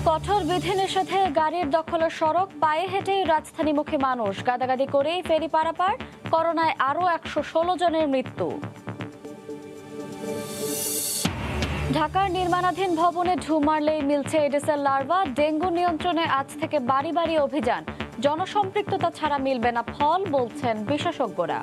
কঠোর বিধিনিষেধে গাড়ির দখলের সড়ক পায়ে হেঁটেই রাজধানীমুখী মানুষ গাদাগাদি করেই ফেরি পারাপার করোনায় আরও ১১৬ জনের মৃত্যু। ঢাকার নির্মাণাধীন ভবনে ঢু মারলেই মিলছে এডিসের লার্ভা। ডেঙ্গু নিয়ন্ত্রণে আজ থেকে বাড়ি বাড়ি অভিযান। জনসম্পৃক্ততা ছাড়া মিলবে না ফল বলছেন বিশেষজ্ঞরা।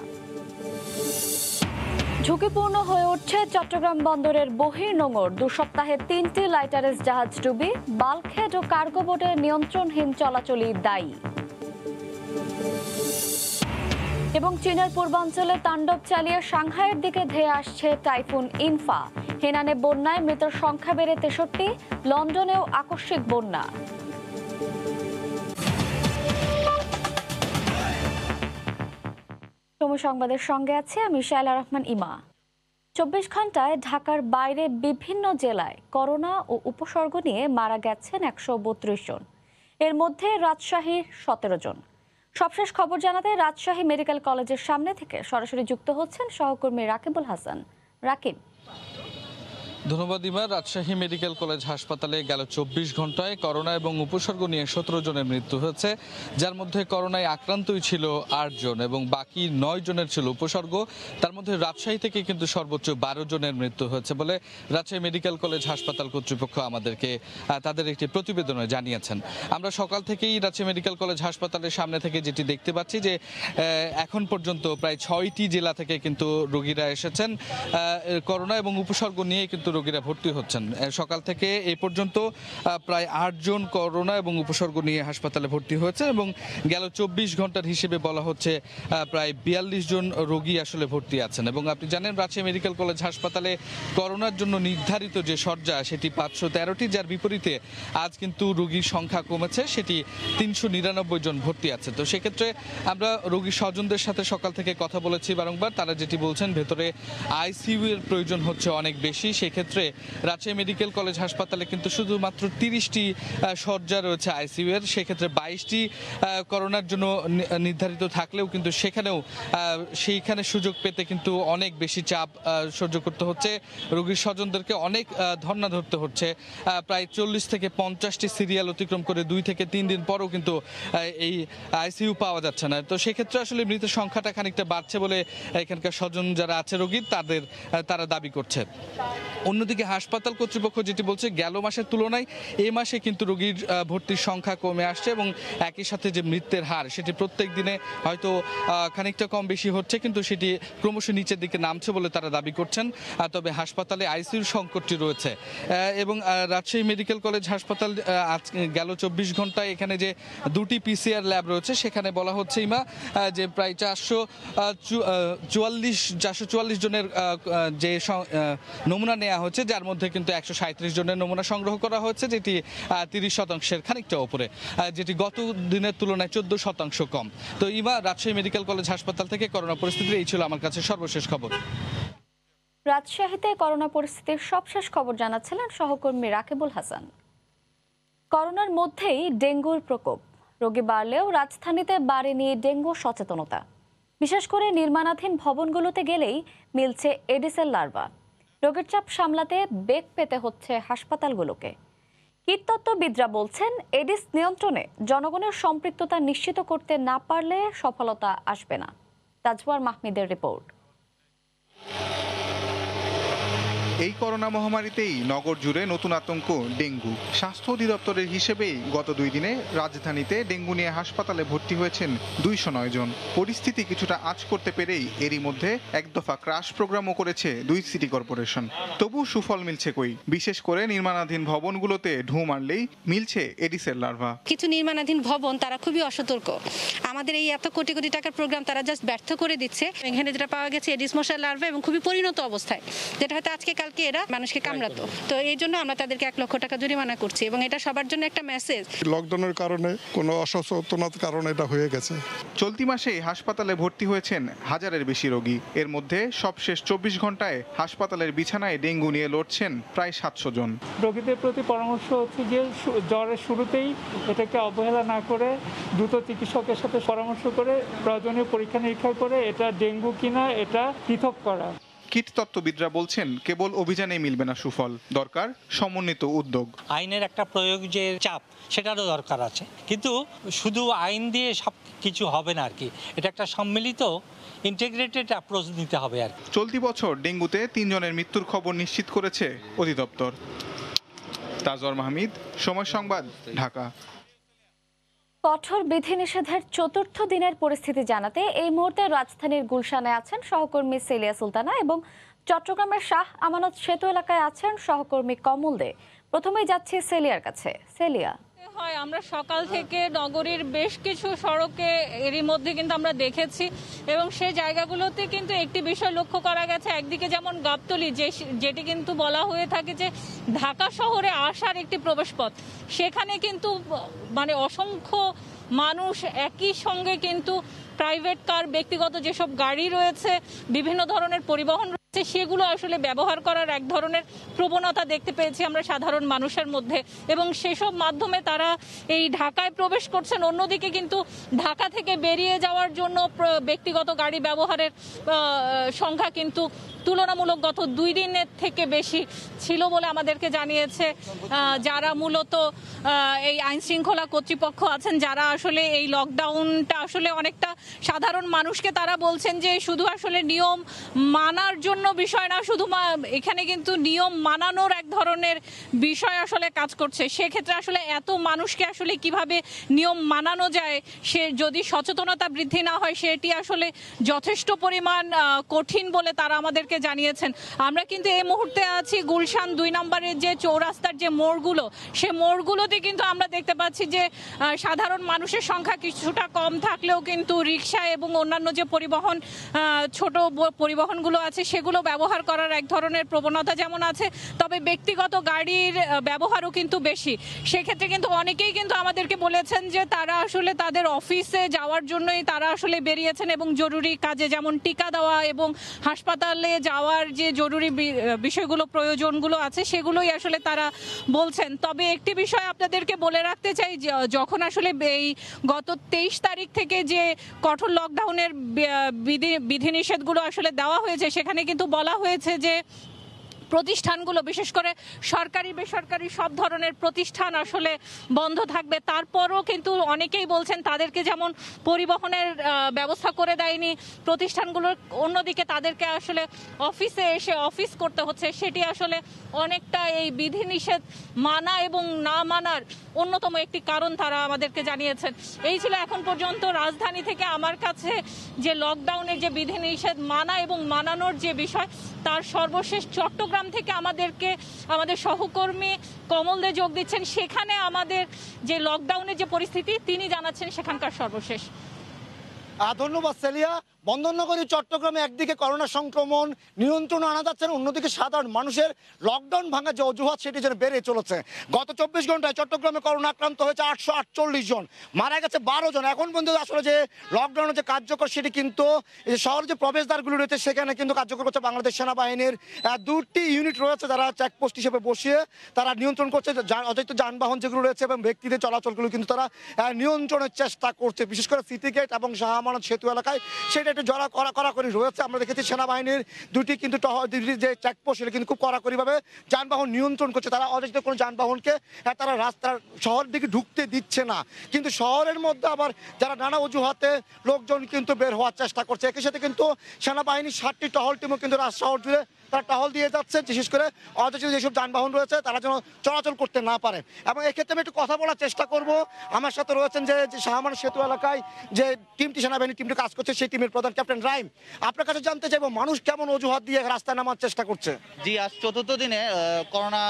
ঝুঁকিপূর্ণ হয়ে উঠছে চট্টগ্রাম বন্দরের বহির্নোঙর। ২ সপ্তাহে ৩টি লাইটারেস জাহাজ ডুবি। বাল্কহেড ও কার্গো বোটের নিয়ন্ত্রণহীন চলাচলই দায়ী। এবং চীনের পূর্বাঞ্চলে তাণ্ডব চালিয়ে সাংহাইয়ের দিকে ধেয়ে আসছে টাইফুন ইনফা। হেনানে বন্যায় মৃতের সংখ্যা বেড়ে ৬৩। লন্ডনেও আকস্মিক বন্যা। সময় সংবাদের সঙ্গে আছে আমি শায়লা রহমান ইমা। ২৪ ঘন্টায় ঢাকার বাইরে বিভিন্ন জেলায় করোনা ও উপসর্গ নিয়ে মারা গেছেন ১৩২ জন। এর মধ্যে রাজশাহীর ১৭ জন। সবশেষ খবর জানাতে রাজশাহী মেডিকেল কলেজের সামনে থেকে সরাসরি যুক্ত হচ্ছেন সহকর্মী রাকিবুল হাসান। রাকিব। ধন্যবাদ ইমা। রাজশাহী মেডিকেল কলেজ হাসপাতালে গেল ২৪ ঘন্টায় করোনা এবং উপসর্গ নিয়ে ১৭ জনের মৃত্যু হয়েছে, যার মধ্যে করোনায় আক্রান্তই ছিল ৮ জন এবং বাকি ৯ জনের ছিল উপসর্গ। তার মধ্যে রাজশাহী থেকে কিন্তু সর্বোচ্চ ১২ জনের মৃত্যু হয়েছে বলে রাজশাহী মেডিকেল কলেজ হাসপাতাল কর্তৃপক্ষ আমাদেরকে তাদের একটি প্রতিবেদনে জানিয়েছেন। আমরা সকাল থেকেই রাজশাহী মেডিকেল কলেজ হাসপাতালের সামনে থেকে যেটি দেখতে পাচ্ছি যে এখন পর্যন্ত প্রায় ৬টি জেলা থেকে কিন্তু রোগীরা এসেছেন। করোনা এবং উপসর্গ নিয়ে কিন্তু রোগীরা ভর্তি হচ্ছেন। সকাল থেকে এই পর্যন্ত প্রায় ৮ জন করোনা এবং উপসর্গ নিয়ে হাসপাতালে ভর্তি হয়েছে এবং গেল ২৪ ঘন্টার হিসেবে বলা হচ্ছে প্রায় ৪২ জন রোগী আসলে ভর্তি আছেন। এবং আপনি জানেন রাজশাহী মেডিকেল কলেজ হাসপাতালে করোনার জন্য নির্ধারিত যে শয্যা সেটি ৫১৩টি, যার বিপরীতে আজ কিন্তু রোগীর সংখ্যা কমেছে, সেটি ৩৯৯ জন ভর্তি আছে। তো সেক্ষেত্রে আমরা রোগীর স্বজনদের সাথে সকাল থেকে কথা বলেছি বারংবার। তারা যেটি বলছেন, ভেতরে আইসিইউ এর প্রয়োজন হচ্ছে অনেক বেশি। সেক্ষেত্রে রাজশাহী মেডিকেল কলেজ হাসপাতালে কিন্তু শুধুমাত্র ৩০টি শয্যা রয়েছে আইসিইউ এর। সেক্ষেত্রে ২২টি করোনার জন্য নির্ধারিত থাকলেও কিন্তু সেইখানে সুযোগ পেতে কিন্তু অনেক বেশি চাপ সহ্য করতে হচ্ছে রোগীর স্বজনদেরকে। অনেক ধর্ণা ধরতে হচ্ছে। প্রায় ৪০ থেকে ৫০টি সিরিয়াল অতিক্রম করে ২ থেকে ৩ দিন পরও কিন্তু এই আইসিইউ পাওয়া যাচ্ছে না। তো সেক্ষেত্রে আসলে মৃতের সংখ্যাটা খানিকটা বাড়ছে বলে এখানকার স্বজন যারা আছে রোগীর তারা দাবি করছে। অন্যদিকে হাসপাতাল কর্তৃপক্ষ যেটি বলছে, গেল মাসের তুলনায় এই মাসে কিন্তু রোগীর ভর্তির সংখ্যা কমে আসছে এবং একই সাথে যে মৃত্যুর হার সেটি প্রত্যেক দিনে হয়তো খানিকটা কম বেশি হচ্ছে, কিন্তু সেটি ক্রমশ নিচের দিকে নামছে বলে তারা দাবি করছেন। তবে হাসপাতালে আইসিইউর সংকটটি রয়েছে। এবং রাজশাহী মেডিকেল কলেজ হাসপাতাল গেল ২৪ ঘন্টায় এখানে যে ২টি পিসিআর ল্যাব রয়েছে সেখানে বলা হচ্ছে ইমা যে প্রায় ৪৪৪ জনের যে নমুনা নেওয়া হচ্ছে, যার মধ্যে কিন্তু ১৩৭ জনের নমুনা সংগ্রহ করা হচ্ছে, যেটি ৩০% খানিকটা উপরে, যেটি গত দিনের তুলনায় ১৪% কম। তো ইমা, রাজশাহী মেডিকেল কলেজ হাসপাতাল থেকে করোনা পরিস্থিতির এই ছিল আমার কাছে সর্বশেষ খবর। রাজশাহীতে করোনা পরিস্থিতির সবশেষ খবর জানাচ্ছিলেন সহকর্মী রাকিবুল হাসান। করোনার মধ্যেই ডেঙ্গুর প্রকোপ। রোগী বাড়লেও রাজধানীতে বাড়েনি ডেঙ্গু সচেতনতা। বিশেষ করে নির্মাণাধীন ভবনগুলোতে গেলেই মিলছে এডিসের লার্ভা। রোগের চাপ সামলাতে বেগ পেতে হচ্ছে হাসপাতালগুলোকে। কীটতত্ত্ববিদরা বলছেন, এডিস নিয়ন্ত্রণে জনগণের সম্পৃক্ততা নিশ্চিত করতে না পারলে সফলতা আসবে না। তাজওয়ার মাহমিদের রিপোর্ট। এই করোনা মহামারীতেই নগর জুড়ে নতুন আতঙ্ক ডেঙ্গু। স্বাস্থ্য অধিদপ্তরের হিসেবেই গত ২ দিনে রাজধানীতে ডেঙ্গু নিয়ে হাসপাতালে ভর্তি হয়েছেন ২০৯ জন। পরিস্থিতি কিছুটা আঁচ করতে পেরেই এরই মধ্যে এক দফা ক্রাশ প্রোগ্রামও করেছে ২ সিটি কর্পোরেশন। তবু সুফল মিলছে কই? বিশেষ করে নির্মাণাধীন ভবনগুলোতে ঢু মারলেই মিলছে এডিসের লার্ভা। কিছু নির্মাণাধীন ভবন তারা খুবই অসতর্ক। আমাদের এই এত কোটি কোটি টাকার প্রোগ্রাম তারা জাস্ট ব্যর্থ করে দিচ্ছে। এখানে যেটা পাওয়া গেছে এডিস মশার লার্ভা, এবং খুবই পরিণত অবস্থায়, যেটা হয়তো আজকে কালকে এরা মানুষকে কামড়াতো। তো এই জন্য আমরা তাদেরকে ১ লক্ষ টাকা জরিমানা করছি, এবং এটা সবার জন্য একটা মেসেজ। লকডাউনের কারণে কোনো অসচেতনতার কারণে এটা হয়ে গেছে। চলতি মাসে হাসপাতালে ভর্তি হয়েছেন ১০০০-এর বেশি রোগী। এর মধ্যে সবশেষ ২৪ ঘন্টায় হাসপাতালের বিছানায় ডেঙ্গু নিয়ে লড়ছেন প্রায় ৭০০ জন। রোগীদের প্রতি পরামর্শ হচ্ছে যে জ্বরের শুরুতেই এটাকে অবহেলা না করে দ্রুত চিকিৎসকের সাথে পরামর্শ করে প্রয়োজনীয় পরীক্ষা নিরীক্ষা করে এটা ডেঙ্গু কিনা এটা পৃথক করা। কীটতত্ত্ববিদরা বলছেন কেবল অভিযানে মিলবে না সুফল, দরকার সমন্বিত উদ্যোগ। আইনের একটা প্রয়োগ যে চাপ সেটারও দরকার আছে, কিন্তু শুধু আইন দিয়ে সব কিছু হবে না আর কি। এটা একটা সম্মিলিত ইন্টিগ্রেটেড অ্যাপ্রোচ নিতে হবে আর কি। চলতি বছর ডেঙ্গুতে 3 জনের মৃত্যুর খবর নিশ্চিত করেছে অধিদপ্তর। তাজওয়ার মাহমিদ, সময় সংবাদ, ঢাকা। কঠোর বিধিনিষেধের চতুর্থ দিনের পরিস্থিতি জানাতে এই মুহূর্তে রাজধানীর গুলশানে আছেন সহকর্মী সেলিয়া সুলতানা এবং চট্টগ্রামের শাহ আমানত সেতু এলাকায় আছেন সহকর্মী কমল দে। প্রথমেই যাচ্ছি সেলিয়ার কাছে। সেলিয়া, হয় আমরা সকাল থেকে নগরীর বেশ কিছু সড়কে এরই মধ্যে কিন্তু আমরা দেখেছি এবং সেই জায়গাগুলোতে কিন্তু একটি বিষয় লক্ষ্য করা গেছে। একদিকে যেমন গাবতলী, যেটি কিন্তু বলা হয়ে থাকে যে ঢাকা শহরে আসার একটি প্রবেশপথ, সেখানে কিন্তু মানে অসংখ্য মানুষ একই সঙ্গে কিন্তু প্রাইভেট কার, ব্যক্তিগত যেসব গাড়ি রয়েছে, বিভিন্ন ধরনের পরিবহন রয়েছে, সেগুলো আসলে ব্যবহার করার এক ধরনের প্রবণতা দেখতে পেয়েছি আমরা সাধারণ মানুষের মধ্যে এবং সেসব মাধ্যমে তারা এই ঢাকায় প্রবেশ করছেন। অন্যদিকে কিন্তু ঢাকা থেকে বেরিয়ে যাওয়ার জন্য ব্যক্তিগত গাড়ি ব্যবহারের সংখ্যা কিন্তু তুলনামূলক গত 2 দিনের থেকে বেশি ছিল বলে আমাদেরকে জানিয়েছে যারা মূলত এই আইন শৃঙ্খলা কর্তৃপক্ষ আছেন, যারা আসলে এই লকডাউনটা আসলে অনেকটা সাধারণ মানুষকে তারা বলছেন যে শুধু আসলে নিয়ম মানার জন্য বিষয় না, শুধু এখানে কিন্তু নিয়ম মানানোর এক ধরনের বিষয় আসলে কাজ করছে। সেক্ষেত্রে আসলে এত মানুষকে আসলে কিভাবে নিয়ম মানানো যায়, সে যদি সচেতনতা বৃদ্ধি না হয় সেটি আসলে যথেষ্ট পরিমাণ কঠিন বলে তারা আমাদেরকে জানিয়েছেন। আমরা কিন্তু এই মুহূর্তে আছি গুলশান 2 নম্বরের যে চৌরাস্তার যে মোড়গুলো, সে মোড়গুলোতে কিন্তু আমরা দেখতে পাচ্ছি যে সাধারণ মানুষের সংখ্যা কিছুটা কম থাকলেও কিন্তু রিক্সা এবং অন্যান্য যে পরিবহন, ছোট পরিবহনগুলো আছে সেগুলো ব্যবহার করার এক ধরনের প্রবণতা যেমন আছে, তবে ব্যক্তিগত গাড়ির ব্যবহারও কিন্তু বেশি। সেক্ষেত্রে কিন্তু অনেকেই কিন্তু আমাদেরকে বলেছেন যে তারা আসলে তাদের অফিসে যাওয়ার জন্যই তারা আসলে বেরিয়েছেন এবং জরুরি কাজে যেমন টিকা দেওয়া এবং হাসপাতালে যাওয়ার যে জরুরি বিষয়গুলো, প্রয়োজনগুলো আছে সেগুলোই আসলে তারা বলছেন। তবে একটি বিষয় আপনাদেরকে বলে রাখতে চাই, যখন আসলে এই গত 23 তারিখ থেকে যে কঠোর লকডাউনের বিধিনিষেধগুলো আসলে দেওয়া হয়েছে, সেখানে কিন্তু বলা হয়েছে যে প্রতিষ্ঠানগুলো, বিশেষ করে সরকারি বেসরকারি সব ধরনের প্রতিষ্ঠান আসলে বন্ধ থাকবে। তারপরও কিন্তু অনেকেই বলছেন তাদেরকে যেমন পরিবহনের ব্যবস্থা করে দেয়নি প্রতিষ্ঠানগুলোর, অন্যদিকে তাদেরকে আসলে অফিসে এসে অফিস করতে হচ্ছে। সেটি আসলে অনেকটা এই বিধিনিষেধ মানা এবং না মানার অন্যতম একটি কারণ তারা আমাদেরকে জানিয়েছেন। এই ছিল এখন পর্যন্ত রাজধানী থেকে আমার কাছে যে লকডাউনের যে বিধিনিষেধ মানা এবং মানানোর যে বিষয়, তার সর্বশেষ চট্টগ্রাম থেকে আমাদের সহকর্মী কমল দে যোগ দিচ্ছেন। সেখানে আমাদের যে লকডাউনের যে পরিস্থিতি তিনি জানাচ্ছেন সেখানকার সর্বশেষ। ধন্যবাদ সেলিয়া। বন্দরনগরী চট্টগ্রামে একদিকে করোনা সংক্রমণ নিয়ন্ত্রণে আনা যাচ্ছে, অন্যদিকে সাধারণ মানুষের লকডাউন ভাঙার যে অজুহাত সেটি যেন বেড়ে চলেছে। গত 24 ঘন্টায় চট্টগ্রামে করোনা আক্রান্ত হয়েছে 848 জন, মারা গেছে 12 জন। এখন পর্যন্ত আসলে যে লকডাউনের যে কার্যকর সেটি কিন্তু শহরের যে প্রবেশদ্বারগুলো রয়েছে সেখানে কিন্তু কার্যকর করছে বাংলাদেশ সেনাবাহিনীর 2টি ইউনিট রয়েছে, যারা চেকপোস্ট হিসেবে বসিয়ে তারা নিয়ন্ত্রণ করছে অযথ যানবাহন যেগুলো রয়েছে এবং ব্যক্তিদের চলাচলগুলো কিন্তু তারা নিয়ন্ত্রণের চেষ্টা করছে। বিশেষ করে সিটি গেট এবং শাহ আমানত সেতু এলাকায় সেটা একটু কড়াকড়ি রয়েছে। আমরা দেখেছি সেনাবাহিনীর দুটি যে চেকপোস্ট সেটা কিন্তু খুব কড়াকড়িভাবে যানবাহন নিয়ন্ত্রণ করছে। তারা অযথা কোনো যানবাহনকে তারা রাস্তার শহরের দিকে ঢুকতে দিচ্ছে না, কিন্তু শহরের মধ্যে আবার যারা নানা অজুহাতে লোকজন কিন্তু বের হওয়ার চেষ্টা করছে। একই সাথে কিন্তু সেনাবাহিনীর 7টি টহল টিমও কিন্তু শহর জুড়ে তারা টহল দিয়ে যাচ্ছে, বিশেষ করে অযথা যেসব যানবাহন রয়েছে তারা যেন চলাচল করতে না পারে। এবং এক্ষেত্রে আমি একটু কথা বলার চেষ্টা করব। আমার সাথে রয়েছেন যে শাহ আমানত সেতু এলাকায় যে টিমটি সেনাবাহিনী টিমটি কাজ করছে সেই টিমের প্রধান ক্যাপ্টেন রাইম। আপনার কাছে জানতে চাইবো মানুষ কেমন অজুহাত দিয়ে রাস্তায় নামার চেষ্টা করছে? জি, আজ চতুর্থ দিনে করোনা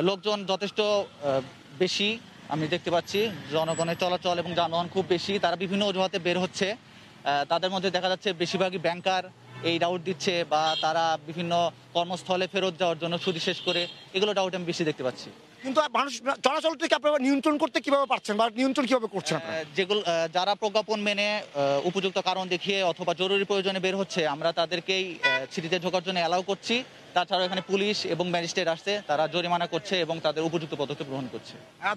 লোকজন যথেষ্ট বেশি আমি দেখতে পাচ্ছি। জনগণের চলাচল এবং যানবাহন খুব বেশি, তারা বিভিন্ন অজুহাতে বের হচ্ছে। তাদের মধ্যে দেখা যাচ্ছে বেশিরভাগই ব্যাংকার এই ডাউট দিচ্ছে বা তারা বিভিন্ন কর্মস্থলে ফেরত যাওয়ার জন্য ছুটি শেষ করে, এগুলো ডাউট আমি বেশি দেখতে পাচ্ছি। কিন্তু মানুষ চলাচলটাকে আপনারা নিয়ন্ত্রণ করতে কিভাবে পারছেন বা নিয়ন্ত্রণ কিভাবে করছেন? যেগুলো যারা প্রজ্ঞাপন মেনে উপযুক্ত কারণ দেখিয়ে অথবা জরুরি প্রয়োজনে বের হচ্ছে, আমরা তাদেরকেই সিটিতে ঢোকার জন্য অ্যালাউ করছি। তাছাড়াও এখানে পুলিশ এবং ম্যাজিস্ট্রেট আসছে, তারা জরিমানা করছে এবং তাদের উপযুক্ত পদক্ষেপ গ্রহণ করছে।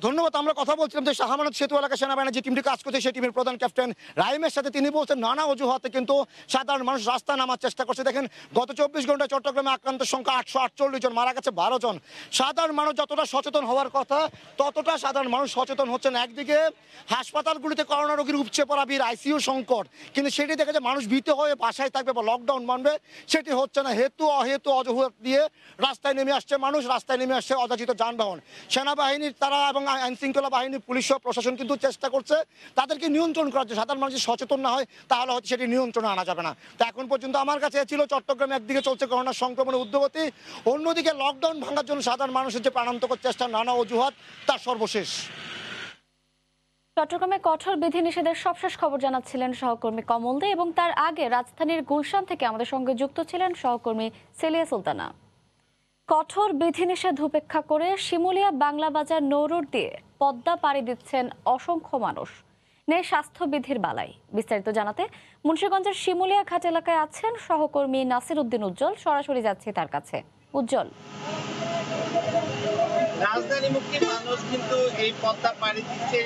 ধন্যবাদ। আমরা কথা বলছিলাম যে শাহমানত সেতু এলাকা সেনাবাহিনী যে টিমটি কাজ করছে সেই টিমের প্রধান ক্যাপ্টেন রাহিমের সাথে। তিনি বলছেন নানা অজুহাতে কিন্তু সাধারণ মানুষ রাস্তায় নামার চেষ্টা করছে। দেখেন গত 24 ঘন্টায় চট্টগ্রামে আক্রান্তের সংখ্যা 848 জন, মারা গেছে 12 জন। সাধারণ মানুষ যতটা সচেতন হওয়ার কথা ততটা সাধারণ মানুষ সচেতন হচ্ছেন। একদিকে হাসপাতালগুলিতে করোনা রোগীর উপচে পড়া ভিড়, আইসিইউ সংকট, কিন্তু সেটি দেখে যে মানুষ ভীত হয়ে বাসায় থাকবে বা লকডাউন মানবে সেটি হচ্ছে না। হেতু অহেতু অজুহাত দিয়ে রাস্তায় নেমে আসছে মানুষ, রাস্তায় নেমে আসছে অযাচিত যানবাহন। সেনাবাহিনীর তারা এবং আইন শৃঙ্খলা বাহিনী, পুলিশ সহ প্রশাসন কিন্তু চেষ্টা করছে তাদেরকে নিয়ন্ত্রণ করার জন্য। সাধারণ মানুষ সচেতন না হয় তাহলে হয়তো সেটি নিয়ন্ত্রণে আনা যাবে না। তো এখন পর্যন্ত আমার কাছে ছিল চট্টগ্রামে একদিকে চলছে করোনা সংক্রমণের উদ্যোগতি, অন্যদিকে লকডাউন ভাঙার জন্য সাধারণ মানুষের যে প্রাণান্তকর চেষ্টা, নানা অজুহাত, তার সর্বশেষ। চট্টগ্রামে কঠোর বিধিনিষেধের সবশেষ খবর জানাচ্ছিলেন সহকর্মী কমল দে, এবং তার আগে রাজধানীর গুলশান থেকে আমাদের সঙ্গে যুক্ত ছিলেন সহকর্মী সেলিয়া সুলতানা। কঠোর বিধিনিষেধ উপেক্ষা করে শিমুলিয়া বাংলা বাজার নৌরোড দিয়ে পদ্মা পাড়ি দিচ্ছেন অসংখ্য মানুষ। নেই স্বাস্থ্যবিধির বালাই। বিস্তারিত জানাতে মুন্সিগঞ্জের শিমুলিয়া ঘাট এলাকায় আছেন সহকর্মী নাসির উদ্দিন উজ্জ্বল। সরাসরি যাচ্ছে তার কাছে। উজ্জ্বল, রাজধানীমুখী মানুষ কিন্তু এই পদ্মা পাড়ি দিচ্ছে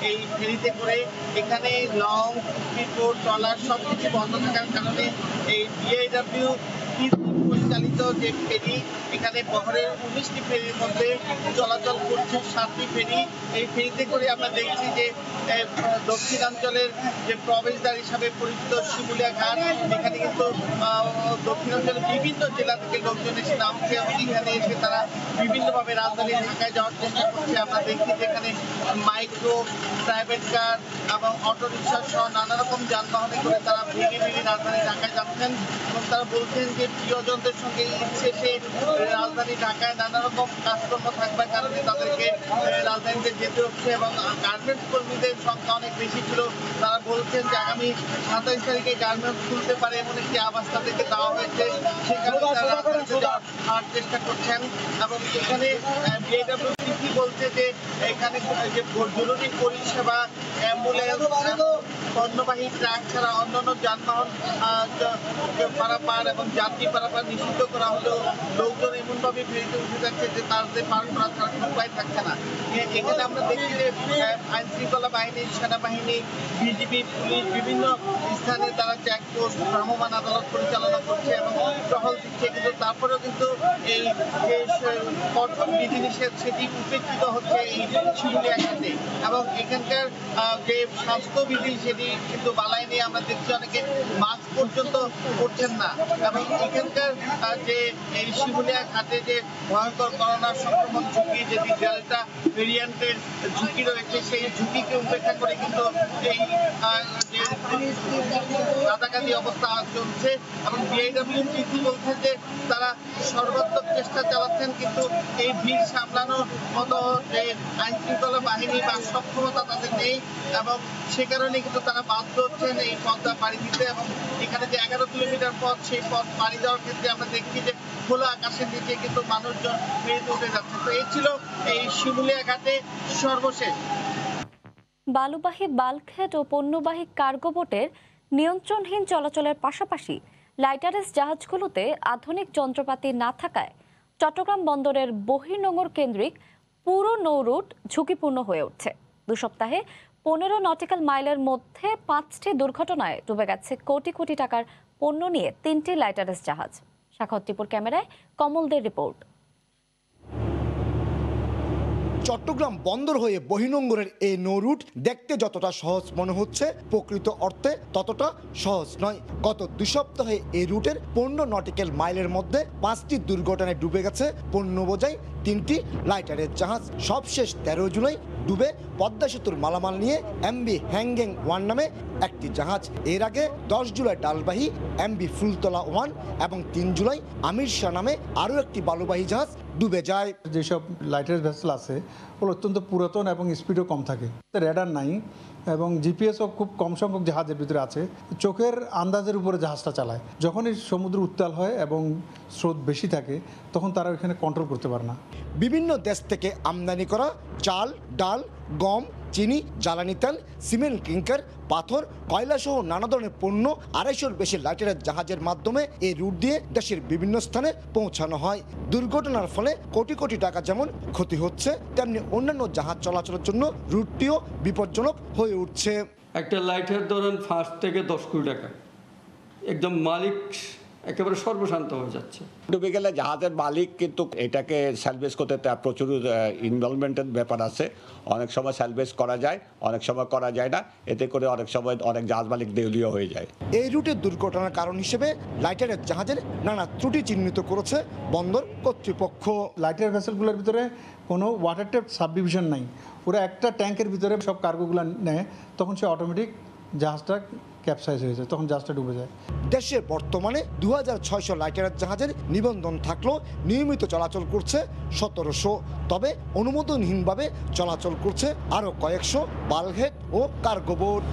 এই ফেরিতে করে। এখানে লং, স্পিডবোট, ট্রলার সবকিছু বন্ধ থাকার কারণে এই বিআইডব্লিউ পরিচালিত যে ফেরি, এখানে বহরের 19টি ফেরির মধ্যে চলাচল করছে 7টি ফেরি। এই ফেরিতে করে আমরা দেখছি যে দক্ষিণাঞ্চলের যে প্রবেশদ্বার হিসাবে পরিচিত শিমুলিয়া ঘাট, এখানে কিন্তু দক্ষিণাঞ্চলের বিভিন্ন জেলা থেকে লোকজন এসে নামছে এবং এখানে এসে তারা বিভিন্নভাবে রাজধানী ঢাকায় যাওয়ার চেষ্টা করছে। আমরা দেখছি যে এখানে মাইক্রো, প্রাইভেট কার এবং অটোরিকশা সহ নানা রকম যানবাহনে করে তারা ভেঙে ভেঙে রাজধানী ঢাকায় যাচ্ছেন এবং তারা বলছেন যে প্রিয়জনদের সঙ্গে ঈদ শেষে রাজধানী ঢাকায় নানা রকম কাজকর্ম থাকবার কারণে তাদেরকে রাজধানীতে যেতে হচ্ছে। এবং গার্মেন্টস কর্মীদের সংখ্যা অনেক বেশি ছিল। তারা বলছেন যে আগামী 27 তারিখে গার্মেন্টস খুলতে পারে এমন একটি আভাস তাদেরকে দেওয়া হয়েছে। সে কারণে তারা রাজধানীতে যাওয়ার চেষ্টা করছেন। এবং এখানে বিআইডব্লিউসিসি বলছে যে এখানে যে জরুরি পরিষেবা, অ্যাম্বুলেন্স, পণ্যবাহী ট্রাক ছাড়া অন্যান্য যানবাহন পারাপার এবং যাত্রী পারাপার নিষিদ্ধ করা হলেও লোকজন এমনভাবে ফেরিতে উঠে যাচ্ছে যে তাদের পার করা ছাড়া কোনো উপায় থাকছে না। এখানে আমরা দেখি যে আইন শৃঙ্খলা বাহিনী, সেনাবাহিনী, বিজিবি, পুলিশ বিভিন্ন স্থানে তারা চেকপোস্ট, ভ্রাম্যমাণ আদালত পরিচালনা করছে এবং টহল দিচ্ছে। কিন্তু তারপরেও কিন্তু এই যে কঠোর বিধিনিষেধ সেটি উপেক্ষিত হচ্ছে এই শিমুলিয়া ঘাটে। এবং এখানকার যে স্বাস্থ্যবিধি সেটি কিন্তু বালাই নিয়ে আমরা দেখছি অনেকে মাস্ক পর্যন্ত করছেন না। এবং এখানকার যে এই শিমুলিয়া ঘাটে যে ভয়ঙ্কর করোনা সংক্রমণ ঝুঁকি, যেটি ডেল্টা ভেরিয়েন্টের ঝুঁকি রয়েছে, সেই ঝুঁকিকে উপেক্ষা করে কিন্তু এই রাজাকান্দি অবস্থা চলছে। এবং বিআইডব্লিউসিসি বলছে যে তারা সর্বাত্মক চেষ্টা চালাচ্ছেন, কিন্তু এই ভিড় সামলানোর মতো যে আইন শৃঙ্খলা বাহিনী বা সক্ষমতা তাদের নেই এবং সে কারণে কিন্তু তারা বাধ্য হচ্ছেন এই পথটা পাড়ি দিতে। এবং এখানে যে 11 কিলোমিটার পথ, সেই পথ পাড়ি দেওয়ার ক্ষেত্রে আমরা দেখছি যে খোলা আকাশের নিচে কিন্তু মানুষজন ফেরিতে উঠে যাচ্ছে। তো এই ছিল এই শিমুলিয়া ঘাটে সর্বশেষ। বালুবাহী বাল্কহেড ও পণ্যবাহী কার্গো বোটের নিয়ন্ত্রণহীন চলাচলের পাশাপাশি লাইটারেস জাহাজগুলোতে আধুনিক যন্ত্রপাতি না থাকায় চট্টগ্রাম বন্দরের বহির্নোঙর কেন্দ্রিক পুরো নৌরুট ঝুঁকিপূর্ণ হয়ে উঠছে। 2 সপ্তাহে 15 নটিক্যাল মাইলের মধ্যে 5টি দুর্ঘটনায় ডুবে গেছে কোটি কোটি টাকার পণ্য নিয়ে 3টি লাইটারেস জাহাজ। সাখাওয়াত টিপুর ক্যামেরায় কমলদের রিপোর্ট। চট্টগ্রাম বন্দর হয়ে বহির্নোঙরের এই নৌরুট দেখতে যতটা সহজ মনে হচ্ছে, প্রকৃত অর্থে ততটা সহজ নয়। গত 2 সপ্তাহে এই রুটের 15 নটিক্যাল মাইলের মধ্যে 5টি দুর্ঘটনায় ডুবে গেছে পণ্য বোঝাই 3টি লাইটারের জাহাজ। সবশেষ 13 জুলাই ডুবে পদ্মা সেতুর মালামাল নিয়ে এমবি হ্যাংগেং 1 নামে একটি জাহাজ। এর আগে 10 জুলাই ডালবাহী এমবি ফুলতলা 1 এবং 3 জুলাই আমির শাহ নামে আরও একটি বালুবাহী জাহাজ ডুবে যায়। যেসব লাইটারের ভেসেল আছে ওগুলো অত্যন্ত পুরাতন এবং স্পিডও কম থাকে, রেডার নাই এবং জিপিএসও খুব কম সংখ্যক জাহাজের ভিতরে আছে। চোখের আন্দাজের উপরে জাহাজটা চালায়। যখনই সমুদ্র উত্তাল হয় এবং স্রোত বেশি থাকে তখন তারা ওইখানে কন্ট্রোল করতে পারে না। বিভিন্ন দেশ থেকে আমদানি করা চাল, ডাল, গম, চিনি, জ্বালানি তেল, সিমেন্ট, ক্লিংকার, পাথর, কয়লা সহ নানা ধরনের পণ্য 250-র বেশি লাইটারের জাহাজের মাধ্যমে এই রুট দিয়ে দেশের বিভিন্ন স্থানে পৌঁছানো হয়। দুর্ঘটনার ফলে কোটি কোটি টাকা যেমন ক্ষতি হচ্ছে, তেমনি অন্যান্য জাহাজ চলাচলের জন্য রুটটিও বিপজ্জনক হয়ে উঠছে। একটা লাইটার ধরেন 5 থেকে 10 কোটি টাকা, একদম মালিক একেবারে সর্বশান্ত হয়ে যাচ্ছে। ডুবে গেলে জাহাজের মালিক কিন্তু এটাকে স্যালভেজ করতে তার প্রচুর ইনভলভমেন্টের ব্যাপার আছে। অনেক সময় স্যালভেজ করা যায়, অনেক সময় করা যায় না। এতে করে অনেক সময় অনেক জাহাজ মালিক দেউলিয়া হয়ে যায়। এই রুটের দুর্ঘটনার কারণ হিসেবে লাইটারের জাহাজের নানা ত্রুটি চিহ্নিত করেছে বন্দর কর্তৃপক্ষ। লাইটার ভেসেলগুলোর ভিতরে কোনো ওয়াটার ট্যাপ সাবডিভিশন নাই, ওরা একটা ট্যাঙ্কের ভিতরে সব কার্গোগুলো নেয়, তখন সে অটোমেটিক জাহাজটা ক্যাপসাইজ হয়ে যায়, তখন জাহাজটা ডুবে যায়। দেশে বর্তমানে 2600 লাইটারের জাহাজের নিবন্ধন থাকলেও নিয়মিত চলাচল করছে 1700, তবে অনুমোদনহীনভাবে চলাচল করছে আরও কয়েকশো বাল্কহেড ও কার্গো বোট।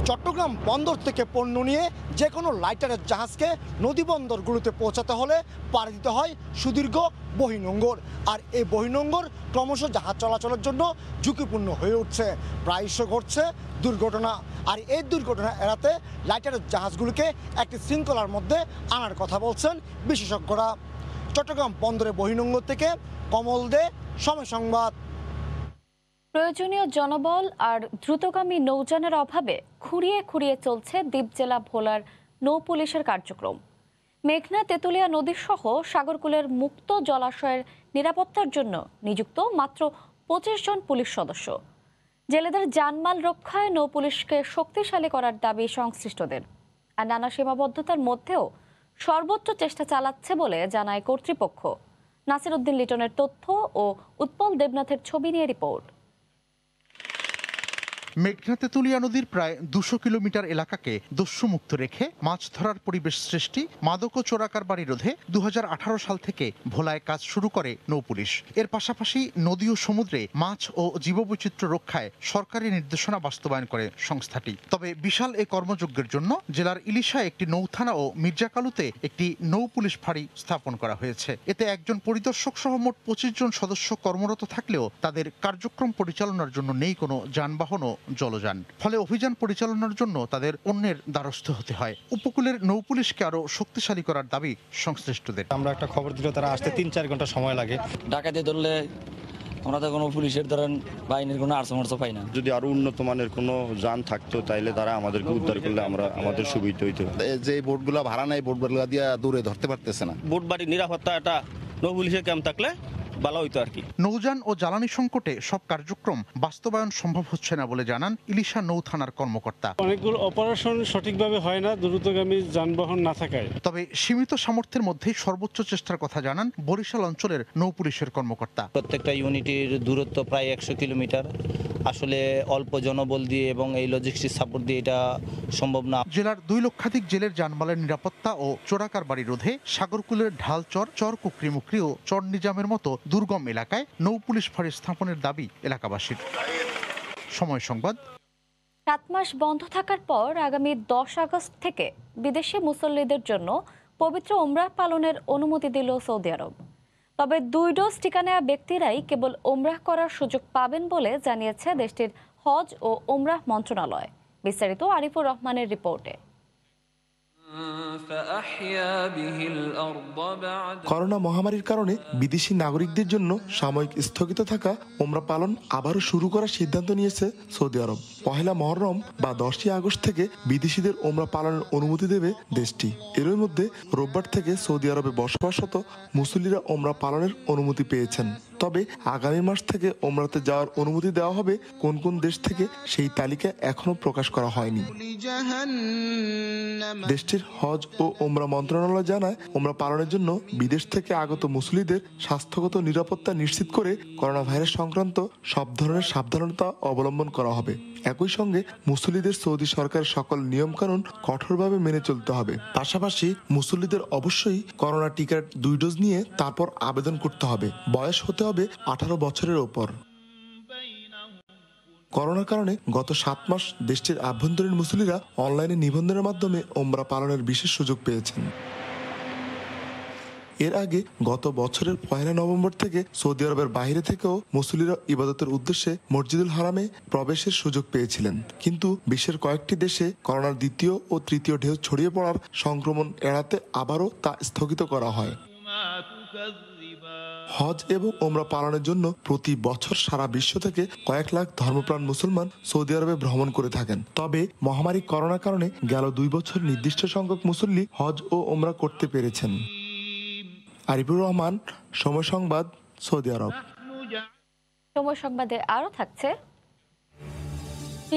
চট্টগ্রাম বন্দর থেকে পণ্য নিয়ে যে কোনো লাইটারের জাহাজকে নদী বন্দরগুলোতে পৌঁছাতে হলে পাড়ি দিতে হয় সুদীর্ঘ বহিনোঙ্গর, আর এই বহিনোঙ্গর ক্রমশ জাহাজ চলাচলের জন্য ঝুঁকিপূর্ণ হয়ে উঠছে। প্রায়শ ঘটছে দুর্ঘটনা, আর এই দুর্ঘটনা এড়াতে লাইটারের জাহাজগুলোকে একটি শৃঙ্খলার মধ্যে আনার কথা বলছেন বিশেষজ্ঞরা। চট্টগ্রাম বন্দরে বহিনোঙ্গর থেকে কমল দে, সময় সংবাদ। প্রয়োজনীয় জনবল আর দ্রুতগামী নৌযানের অভাবে খুঁড়িয়ে খুঁড়িয়ে চলছে দ্বীপ জেলা ভোলার নৌ পুলিশের কার্যক্রম। মেঘনা তেঁতুলিয়া নদী সহ সাগরকুলের মুক্ত জলাশয়ের নিরাপত্তার জন্য নিযুক্ত মাত্র 25 জন পুলিশ সদস্য। জেলেদের জানমাল রক্ষায় নৌ পুলিশকে শক্তিশালী করার দাবি সংশ্লিষ্টদের, আর নানা সীমাবদ্ধতার মধ্যেও সর্বোচ্চ চেষ্টা চালাচ্ছে বলে জানায় কর্তৃপক্ষ। নাসির উদ্দিন লিটনের তথ্য ও উৎপল দেবনাথের ছবি নিয়ে রিপোর্ট। মেঘনা তেঁতুলিয়া নদীর প্রায় 200 কিলোমিটার এলাকাকে দস্যুমুক্ত রেখে মাছ ধরার পরিবেশ সৃষ্টি, মাদক ও চোরাকারবারি রোধে 2018 সাল থেকে ভোলায় কাজ শুরু করে নৌপুলিশ। এর পাশাপাশি নদী ও সমুদ্রে মাছ ও জীববৈচিত্র্য রক্ষায় সরকারি নির্দেশনা বাস্তবায়ন করে সংস্থাটি। তবে বিশাল এ কর্মযজ্ঞের জন্য জেলার ইলিশায় একটি নৌথানা ও মির্জাকালুতে একটি নৌ পুলিশ ফাঁড়ি স্থাপন করা হয়েছে। এতে একজন পরিদর্শক সহ মোট 25 জন সদস্য কর্মরত থাকলেও তাদের কার্যক্রম পরিচালনার জন্য নেই কোনো যানবাহন ও জলযান। ফলে অভিযান পরিচালনার জন্য তাদের অন্যের দ্বারস্থ হতে হয়। উপকূলের নৌপুলিশকে আরো শক্তিশালী করার দাবি সংশ্লিষ্টদের। আমরা একটা খবর দিলে তারা আসতে 3-4 ঘন্টা সময় লাগে। ডাকাতি ধরলে আমরা তো কোনো পুলিশের ধরেন বাহিনীর কোনো আর্থ পাই না। যদি আরো উন্নত মানের কোনো যান থাকতো তাইলে তারা আমাদেরকে উদ্ধার করলে আমাদের সুবিধা হইতো। যে বোটগুলো ভাড়া নেয়, বোটগুলো দিয়ে দূরে ধরতে পারতেছে না। বোট বাড়ির নিরাপত্তা একটা নৌ পুলিশের ক্যাম্প থাকলে ভালো হইতো আর কি। নৌযান ও জ্বালানি সংকটে সব কার্যক্রম বাস্তবায়ন সম্ভব হচ্ছে না বলে জানান ইলিশা নৌ থানার কর্মকর্তা। অনেকগুলো অপারেশন সঠিকভাবে হয় না দ্রুতগামী যানবাহন না থাকায়। তবে সীমিত সামর্থ্যের মধ্যেই সর্বোচ্চ চেষ্টার কথা জানান বরিশাল অঞ্চলের নৌ পুলিশের কর্মকর্তা। প্রত্যেকটা ইউনিটের দূরত্ব প্রায় 100 কিলোমিটার। আসলে অল্প জনবল দিয়ে এবং এই লজিস্টিক সাপোর্ট দিয়ে এটা সম্ভব না। জেলার 2 লক্ষাধিক জেলের যানবাহনের নিরাপত্তা ও চোরাকারবারি রোধে সাগরকুলের ঢালচর, চর কুকরিমুকরি ও চর নিজামের মতো দুর্গম এলাকায় নৌ পুলিশ ফাঁড়ি স্থাপনের দাবি এলাকাবাসীর। সময় সংবাদ। 7 মাস বন্ধ থাকার পর আগামী 10 আগস্ট থেকে বিদেশি মুসল্লিদের জন্য পবিত্র ওমরাহ পালনের অনুমতি দিল সৌদি আরব। তবে 2 ডোজ টিকা নেওয়া ব্যক্তিরাই কেবল ওমরাহ করার সুযোগ পাবেন বলে জানিয়েছে দেশটির হজ ও ওমরাহ মন্ত্রণালয়। বিস্তারিত আরিফুর রহমানের রিপোর্টে। করোনা মহামারীর কারণে বিদেশি নাগরিকদের জন্য সাময়িক স্থগিত থাকা ওমরা পালন আবারও শুরু করার সিদ্ধান্ত নিয়েছে সৌদি আরব। 1 মহররম বা 10 আগস্ট থেকে বিদেশিদের ওমরা পালনের অনুমতি দেবে দেশটি। এরই মধ্যে রোববার থেকে সৌদি আরবে বসবাসরত মুসল্লিরা ওমরা পালনের অনুমতি পেয়েছেন। তবে আগামী মাস থেকে ওমরাতে যাওয়ার অনুমতি দেওয়া হবে কোন কোন দেশ থেকে সেই তালিকা এখনো প্রকাশ করা হয়নি। দেশটির হজ ও ওমরা মন্ত্রণালয় জানায়, ওমরা পালনের জন্য বিদেশ থেকে আগত মুসল্লিদের স্বাস্থ্যগত নিরাপত্তা নিশ্চিত করে করোনা ভাইরাস সংক্রান্ত সব ধরনের সাবধানতা অবলম্বন করা হবে। একই সঙ্গে মুসল্লিদের সৌদি সরকারের সকল নিয়মকানুন কঠোরভাবে মেনে চলতে হবে। পাশাপাশি মুসল্লিদের অবশ্যই করোনা টিকার 2 ডোজ নিয়ে তারপর আবেদন করতে হবে। বয়স হতে হবে 18 বছরের ওপর। করোনার কারণে গত 7 মাস দেশটির আভ্যন্তরীণ মুসল্লিরা অনলাইনে নিবন্ধনের মাধ্যমে ওমরা পালনের বিশেষ সুযোগ পেয়েছেন। এর আগে গত বছরের 1 নভেম্বর থেকে সৌদি আরবের বাইরে থেকেও মুসল্লিরা ইবাদতের উদ্দেশ্যে মসজিদুল হারামে প্রবেশের সুযোগ পেয়েছিলেন, কিন্তু বিশ্বের কয়েকটি দেশে করোনার দ্বিতীয় ও তৃতীয় ঢেউ ছড়িয়ে পড়ার সংক্রমণ এড়াতে আবারও তা স্থগিত করা হয়। হজ এবং ওমরা পালনের জন্য প্রতি বছর সারা বিশ্ব থেকে কয়েক লাখ ধর্মপ্রাণ মুসলমান সৌদি আরবে ভ্রমণ করে থাকেন। তবে মহামারী করোনার কারণে গেল 2 বছর নির্দিষ্ট সংখ্যক মুসল্লি হজ ও ওমরা করতে পেরেছেন। আরিফুর রহমান, সময় সংবাদ, সৌদি আরব। সময় সংবাদে আরও থাকছে,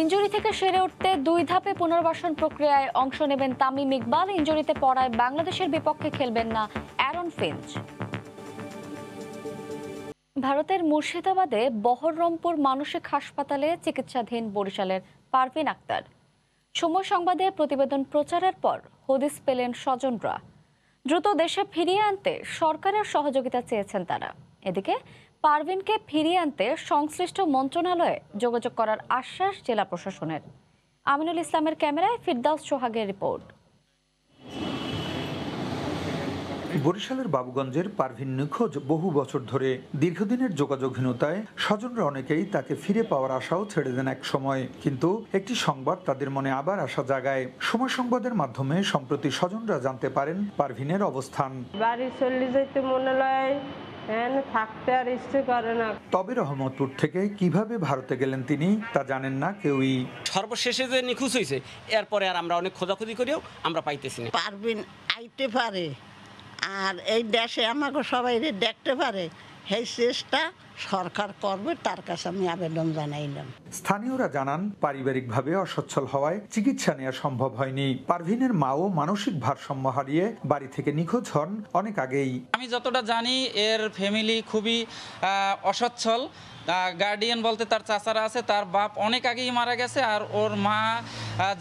ইনজুরি থেকে সেরে উঠতে 2 ধাপে পুনর্বাসন প্রক্রিয়ায় অংশ নেবেন তামিম ইকবাল। ইনজুরিতে পড়ায় বাংলাদেশের বিপক্ষে খেলবেন না অ্যারন ফিঞ্চ। ভারতের মুর্শিদাবাদে বহরমপুর মানসিক হাসপাতালে চিকিৎসাধীন বরিশালের পারভিন আক্তার। সময় সংবাদে প্রতিবেদন প্রচারের পর হদিস পেলেন স্বজনরা। দ্রুত দেশে ফিরিয়ে আনতে সরকারের সহযোগিতা চেয়েছেন তারা। এদিকে পারভিনকে ফিরিয়ে আনতে সংশ্লিষ্ট মন্ত্রণালয়ে যোগাযোগ করার আশ্বাস জেলা প্রশাসনের। আমিনুল ইসলামের ক্যামেরায় ফিরদাউস সোহাগের রিপোর্ট। বরিশালের বাবুগঞ্জের পারভিন নিখোঁজ বহু বছর ধরে। দীর্ঘদিনের যোগাযোগহীনতায় স্বজনরা অনেকেই তাকে ফিরে পাওয়ার আশাও ছেড়ে দেন এক সময়, কিন্তু একটি সংবাদ তাদের মনে আবার আশা জাগায়। সময় সংবাদের মাধ্যমে সম্প্রতি স্বজনরা জানতে পারেন পারভিনের অবস্থান। বাড়ি চলে যেতে মনে হয়, থাকতে আর ইচ্ছে করে না। তবে রহমতপুর থেকে কিভাবে ভারতে গেলেন তিনি তা জানেন না কেউই। সর্বশেষে যে নিখোঁজ হয়েছে এরপরে আর আমরা অনেক খোঁজাখুঁজি করেও আমরা পাইতেছি না। পারভিন আইতে পারে আর এই দেশে আমাকে সবাই দেখতে পারে, এই চেষ্টা সরকার করবে, তার কাছে আমি আবেদন জানাইলাম। স্থানীয়রা জানান পারিবারিকভাবে অসচ্ছল হওয়ায় চিকিৎসা নেওয়া সম্ভব হয়নি। পারভিনের মাও মানসিক ভারসাম্য হারিয়ে বাড়ি থেকে নিখোঁজ হন অনেক আগেই। আমি যতটা জানি এর ফ্যামিলি খুবই অসচ্ছল। গার্ডিয়ান বলতে তার চাচারা আছে, তার বাপ অনেক আগেই মারা গেছে, আর ওর মা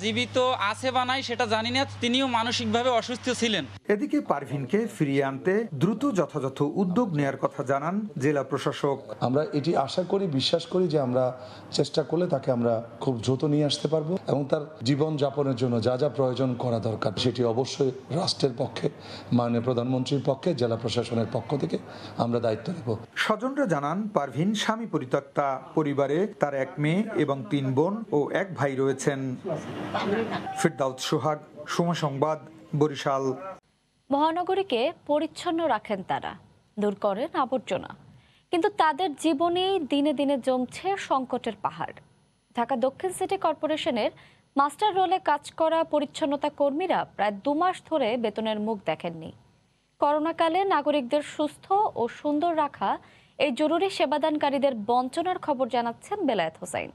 জীবিত আছে বা নাই সেটা জানি না, তিনিও মানসিকভাবে অসুস্থ ছিলেন। এদিকে পারভিনকে ফিরিয়ে আনতে দ্রুত যথাযথ উদ্যোগ নেয়ার কথা জানান জেলা প্রশাসক। আমরা এটি আশা করি, বিশ্বাস করি যে আমরা চেষ্টা করলে তাকে আমরা খুব দ্রুত নিয়ে আসতে পারবো এবং তার জীবন যাপনের জন্য যা যা প্রয়োজন করা দরকার সেটি অবশ্যই রাষ্ট্রের পক্ষে, মাননীয় প্রধানমন্ত্রীর পক্ষে, জেলা প্রশাসনের পক্ষ থেকে আমরা দায়িত্ব নেব। স্বজনরা জানান পারভিন স্বামী পরিত্যক্তা। পরিবারে তার 1 মেয়ে এবং 3 বোন ও 1 ভাই রয়েছেন। ফিরদাউস সোহাগ, সময় সংবাদ, বরিশাল। মহানগরীকে পরিচ্ছন্ন রাখেন তারা, দূর করেন আবর্জনা, কিন্তু তাদের জীবনেই দিনে দিনে জমছে সংকটের পাহাড়। ঢাকা দক্ষিণ সিটি কর্পোরেশনের মাস্টার রোলে কাজ করা পরিচ্ছন্নতা কর্মীরা প্রায় 2 মাস ধরে বেতনের মুখ দেখেননি। করোনাকালে নাগরিকদের সুস্থ ও সুন্দর রাখা এই জরুরি সেবাদানকারীদের বঞ্চনার খবর জানাচ্ছেন বেলায়েত হোসেন।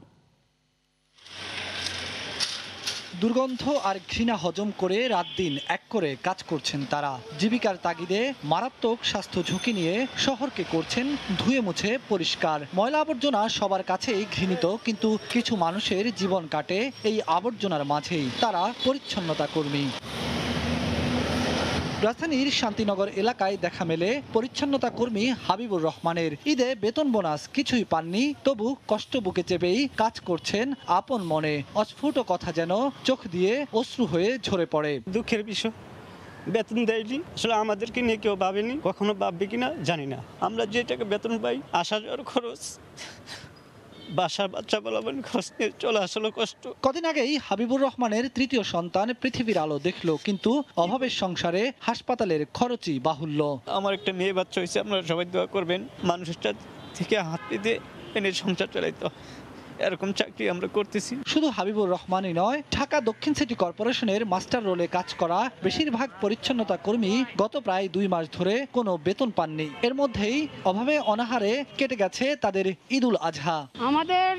দুর্গন্ধ আর ঘৃণা হজম করে রাত দিন এক করে কাজ করছেন তারা। জীবিকার তাগিদে মারাত্মক স্বাস্থ্য ঝুঁকি নিয়ে শহরকে করছেন ধুয়ে মুছে পরিষ্কার। ময়লা আবর্জনা সবার কাছেই ঘৃণিত, কিন্তু কিছু মানুষের জীবন কাটে এই আবর্জনার মাঝেই। তারা পরিচ্ছন্নতা কর্মী। রাজধানীর শান্তিনগর এলাকায় দেখা মেলে পরিচ্ছন্নতা কর্মী হাবিবুর রহমানের। ঈদে বেতন বোনাস কিছুই পাননি, তবু কষ্ট বুকে চেপেই কাজ করছেন আপন মনে। অস্ফুট কথা যেন চোখ দিয়ে অশ্রু হয়ে ঝরে পড়ে। দুঃখের বিষয়, বেতন দেয়নি। আসলে আমাদেরকে নিয়ে কেউ ভাবেনি, কখনো ভাববে কিনা জানি না। আমরা যে টাকা বেতন পাই, আসা যাওয়ার খরচ, বাসার বাচ্চা বলাবেন খরচ নিয়ে চলে আসলে কষ্ট। কদিন আগেই হাবিবুর রহমানের 3য় সন্তান পৃথিবীর আলো দেখলো, কিন্তু অভাবের সংসারে হাসপাতালের খরচই বাহুল্য। আমার একটা মেয়ে বাচ্চা হয়েছে, আপনারা সবাই দোয়া করবেন। মানুষটা থেকে হাত পেতে এনে সংসার চালাইতো, এরকম চাকরি আমরা করতেছি। শুধু হাবিবুর রহমানই নয়, ঢাকা দক্ষিণ সিটি কর্পোরেশনের মাস্টার রোলে কাজ করা বেশিরভাগ পরিচ্ছন্নতা কর্মী গত প্রায় 2 মাস ধরে কোনো বেতন পাননি। এর মধ্যেই অভাবে অনাহারে কেটে গেছে তাদের ঈদুল আজহা। আমাদের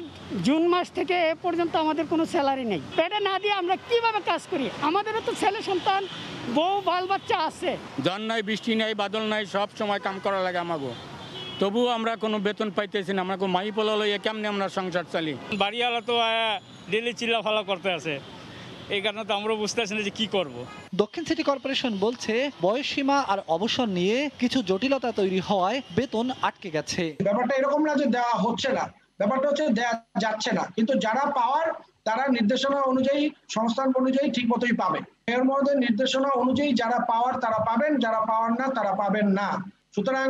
জুন মাস থেকে এ পর্যন্ত আমাদের কোনো স্যালারি নেই। পেটে না দিয়ে আমরা কিভাবে কাজ করি? আমাদেরও তো ছেলে সন্তান, বউ বাল বাচ্চা আছে। জন নাই, বৃষ্টি নাই, বাদল নাই, সব সময় কাম করা লাগে আমাগো, তবুও আমরা কোনো বেতন পাইতেছি না। আমরা মাই পোলা লইয়া কেমনে আমরা সংসার চালি? বাড়িওয়ালা তো ডেলি চিল্লা ফালা করতে আছে, এই কারণে তো আমরা বুঝতেছি না যে কি করব। দক্ষিণ সিটি কর্পোরেশন বলছে বয়সসীমা আর অবসর নিয়ে কিছু জটিলতা তৈরি হওয়ায় বেতন আটকে গেছে। ব্যাপারটা এরকম না যে দেওয়া হচ্ছে না, ব্যাপারটা হচ্ছে দেওয়া যাচ্ছে না, কিন্তু যারা পাওয়ার তারা নির্দেশনা অনুযায়ী সংস্থান অনুযায়ী ঠিক মতোই পাবে। মেয়র মহোদয়ের নির্দেশনা অনুযায়ী যারা পাওয়ার তারা পাবেন, যারা পাওয়ার না তারা পাবেন না। সুতরাং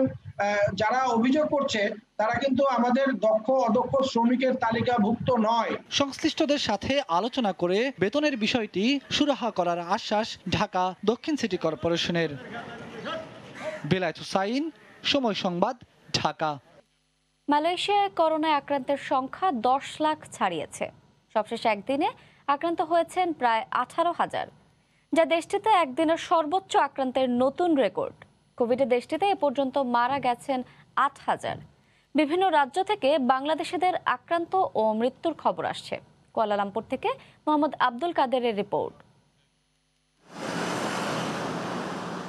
যারা অভিযোগ করছে তারা কিন্তু আমাদের দক্ষ অদক্ষ শ্রমিকের তালিকাভুক্ত নয়। সংশ্লিষ্টদের সাথে আলোচনা করে বেতনের বিষয়টি সুরাহা করার আশ্বাস ঢাকা দক্ষিণ সিটি কর্পোরেশনের। বেলায়েত হুসাইন, সময় সংবাদ, ঢাকা। মালয়েশিয়ায় করোনায় আক্রান্তের সংখ্যা 10 লাখ ছাড়িয়েছে। সবশেষ একদিনে আক্রান্ত হয়েছেন প্রায় 18,000, যা দেশটিতে একদিনের সর্বোচ্চ আক্রান্তের নতুন রেকর্ড। কোভিডে দেশটিতে এ পর্যন্ত মারা গেছেন 8,000। বিভিন্ন রাজ্য থেকে বাংলাদেশিদের আক্রান্ত ও মৃত্যুর খবর আসছে। কুয়ালালামপুর থেকে মোহাম্মদ আব্দুল কাদেরের রিপোর্ট।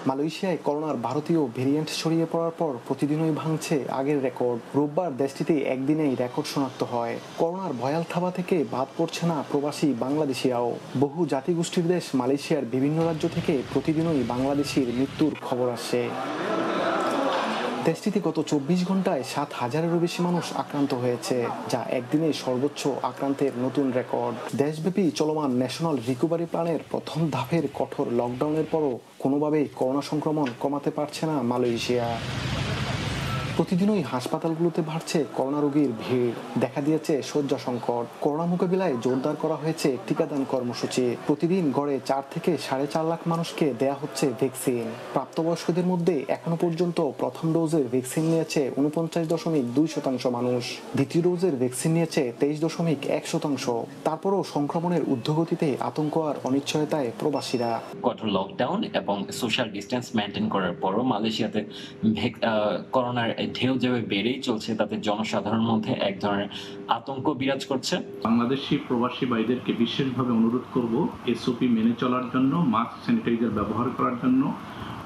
মালয়েশিয়ায় করোনার ভারতীয় ভেরিয়েন্ট ছড়িয়ে পড়ার পর প্রতিদিনই ভাঙছে আগের রেকর্ড। রোববার দেশটিতে একদিনেই রেকর্ড শনাক্ত হয়। করোনার ভয়াল থাবা থেকে বাদ পড়ছে না প্রবাসী বাংলাদেশিরাও। বহু জাতিগোষ্ঠীর দেশ মালয়েশিয়ার বিভিন্ন রাজ্য থেকে প্রতিদিনই বাংলাদেশির মৃত্যুর খবর আসে। দেশটিতে গত 24 ঘন্টায় 7,000-এরও বেশি মানুষ আক্রান্ত হয়েছে, যা একদিনে সর্বোচ্চ আক্রান্তের নতুন রেকর্ড। দেশব্যাপী চলমান ন্যাশনাল রিকভারি প্ল্যানের প্রথম ধাপের কঠোর লকডাউনের পরও কোনোভাবেই করোনা সংক্রমণ কমাতে পারছে না মালয়েশিয়া। প্রতিদিনই হাসপাতালগুলোতে বাড়ছে করোনা রোগীর ভিড়, দেখা দিয়েছে শয্যা সংকট। করোনা মোকাবিলায় জোরদার করা হয়েছে টিকাদান কর্মসূচি। প্রতিদিন গড়ে 4 থেকে 4.5 লাখ মানুষকে দেয়া হচ্ছে ভ্যাকসিন। প্রাপ্তবয়স্কদের মধ্যে এখনো পর্যন্ত প্রথম ডোজের ভ্যাকসিন নিয়েছে 49.2% মানুষ, দ্বিতীয় ডোজের ভ্যাকসিন নিয়েছে 23.1%। তারপরও সংক্রমণের ঊর্ধ্বগতিতে আতঙ্ক আর অনিশ্চয়তায় প্রবাসীরা। কঠোর লকডাউন এবং সোশ্যাল ডিস্টেন্স মেনটেন করার পরও মালয়েশিয়াতে করোনার ঢেউ যেভাবে বেড়েই চলছে, তাতে জনসাধারণের মধ্যে এক ধরনের আতঙ্ক বিরাজ করছে। বাংলাদেশি প্রবাসী ভাইদেরকে বিশেষভাবে অনুরোধ করব এসওপি মেনে চলার জন্য, মাস্ক স্যানিটাইজার ব্যবহার করার জন্য,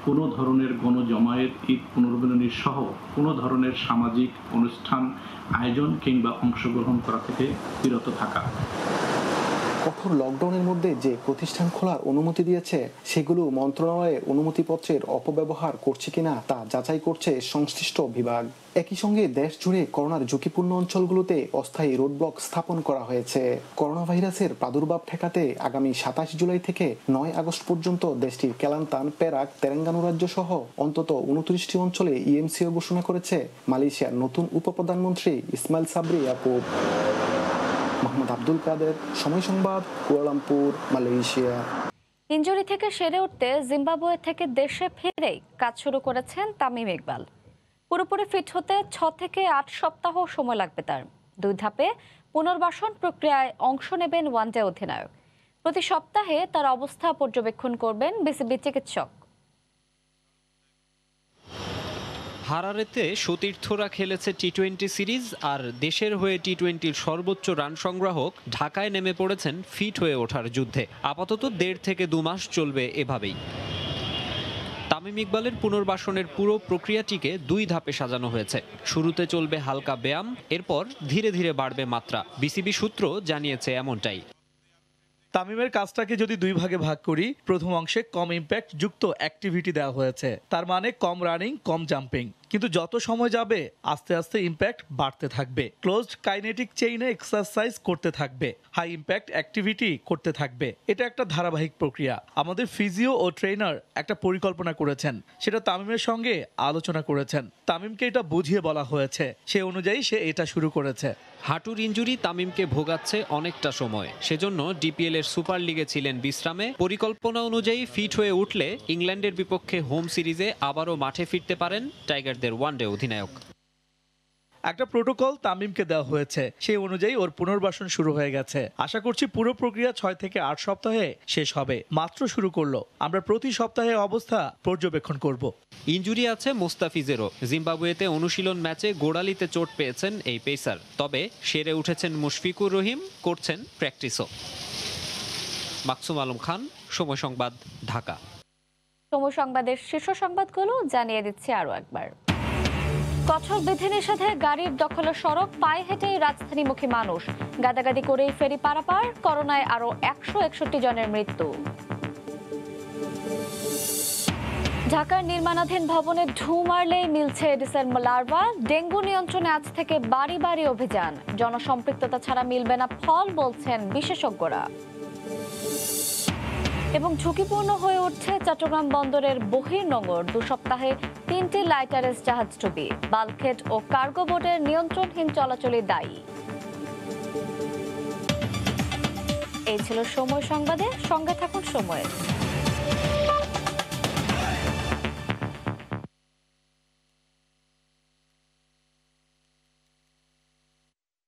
কোনো ধরনের গণজমায়েত, ঈদ পুনর্মিলনী সহ কোনো ধরনের সামাজিক অনুষ্ঠান আয়োজন কিংবা অংশগ্রহণ করা থেকে বিরত থাকা। কঠোর লকডাউনের মধ্যে যে প্রতিষ্ঠান খোলার অনুমতি দিয়েছে সেগুলো মন্ত্রণালয়ে অনুমতিপত্রের অপব্যবহার করছে কিনা তা যাচাই করছে সংশ্লিষ্ট বিভাগ। একই সঙ্গে দেশ জুড়ে করোনার ঝুঁকিপূর্ণ অঞ্চলগুলোতে অস্থায়ী রোডব্লক স্থাপন করা হয়েছে। করোনা ভাইরাসের প্রাদুর্ভাব ঠেকাতে আগামী 27 জুলাই থেকে 9 আগস্ট পর্যন্ত দেশটির কেলান্তান, পেরাক, তেলেঙ্গানা রাজ্য সহ অন্তত 29টি অঞ্চলে ইএমসিও ঘোষণা করেছে মালয়েশিয়ার নতুন উপপ্রধানমন্ত্রী ইসমাইল সাবরি ইয়াকুব। মোহাম্মদ আব্দুল কাদের, সময় সংবাদ, কুয়ালালামপুর, মালয়েশিয়া। ইনজুরি থেকে সেরে উঠতে জিম্বাবুয়ে থেকে দেশে ফিরেই কাজ শুরু করেছেন তামিম ইকবাল। পুরোপুরি ফিট হতে 6 থেকে 8 সপ্তাহ সময় লাগবে তার। 2 ধাপে পুনর্বাসন প্রক্রিয়ায় অংশ নেবেন ওয়ানডে অধিনায়ক। প্রতি সপ্তাহে তার অবস্থা পর্যবেক্ষণ করবেন বিসিবি চিকিৎসক। হারারেতে সতীর্থরা খেলেছে টি-20 সিরিজ, আর দেশের হয়ে টি-20-র সর্বোচ্চ রান সংগ্রাহক ঢাকায় নেমে পড়েছেন ফিট হয়ে ওঠার যুদ্ধে। আপাতত 1.5 থেকে 2 মাস চলবে এভাবেই। তামিম ইকবালের পুনর্বাসনের পুরো প্রক্রিয়াটিকে 2 ধাপে সাজানো হয়েছে। শুরুতে চলবে হালকা ব্যায়াম, এরপর ধীরে ধীরে বাড়বে মাত্রা। বিসিবি সূত্র জানিয়েছে এমনটাই। তামিমের কাজটাকে যদি 2 ভাগে ভাগ করি, প্রথম অংশে কম ইম্প্যাক্ট যুক্ত অ্যাক্টিভিটি দেওয়া হয়েছে, তার মানে কম রানিং, কম জাম্পিং। কিন্তু যত সময় যাবে আস্তে আস্তে ইম্প্যাক্ট বাড়তে থাকবে। ক্লোজড কাইনেটিক চেইনে এক্সারসাইজ করতে থাকবে, হাই ইম্প্যাক্ট অ্যাক্টিভিটি করতে থাকবে। এটা একটা ধারাবাহিক প্রক্রিয়া। আমাদের ফিজিও ও ট্রেনার একটা পরিকল্পনা করেছেন, সেটা তামিমের সঙ্গে আলোচনা করেছেন। তামিমকে এটা বুঝিয়ে বলা হয়েছে, সে অনুযায়ী সে এটা শুরু করেছে। হাঁটুর ইনজুরি তামিমকে ভোগাচ্ছে অনেকটা সময়, সেজন্য ডিপিএল এর সুপার লিগে ছিলেন বিশ্রামে। পরিকল্পনা অনুযায়ী ফিট হয়ে উঠলে ইংল্যান্ডের বিপক্ষে হোম সিরিজে আবারও মাঠে ফিরতে পারেন টাইগারদের ওয়ানডে অধিনায়ক। একটা প্রোটোকল তামিমকে দেওয়া হয়েছে, সেই অনুযায়ী ওর পুনর্বাসন শুরু হয়ে গেছে। আশা করছি পুরো প্রক্রিয়া 6 থেকে 8 সপ্তাহে শেষ হবে। মাত্র শুরু করলো, আমরা প্রতি সপ্তাহে অবস্থা পর্যবেক্ষণ করব। ইনজুরি আছে মুস্তাফিজেরও। জিম্বাবুয়েতে অনুশীলন ম্যাচে গোড়ালিতে চোট পেয়েছেন এই পেসার, তবে সেরে উঠেছেন মুশফিকুর রহিম, করছেন প্র্যাকটিসও। মাকসুম আলম খান, সময় সংবাদ, ঢাকা। সময় সংবাদের শীর্ষ সংবাদগুলো জানিয়ে দিচ্ছি আরো একবার। কঠোর বিধিনিষেধে গাড়ির দখলে সড়ক, পায়ে হেঁটে রাজধানীমুখী মানুষ, গাদাগাদি করেই ফেরি পারাপার, করোনায় আরো 161 জনের মৃত্যু। ঢাকার নির্মাণাধীন ভবনে ঢু মারলেই মিলছে এডিসের লার্ভা। ডেঙ্গু নিয়ন্ত্রণে আজ থেকে বাড়ি বাড়ি অভিযান। জনসম্পৃক্ততা ছাড়া মিলবে না ফল, বলছেন বিশেষজ্ঞরা। এবং ঝুঁকিপূর্ণ হয়ে উঠছে চট্টগ্রাম বন্দরের বহির্নোঙর। 2 সপ্তাহে 3টি লাইটারেস জাহাজডুবি। বাল্কহেড ও কার্গো বোটের নিয়ন্ত্রণহীন চলাচলই দায়ী। এই ছিল সময় সংবাদে, সঙ্গে থাকুন সময়ের।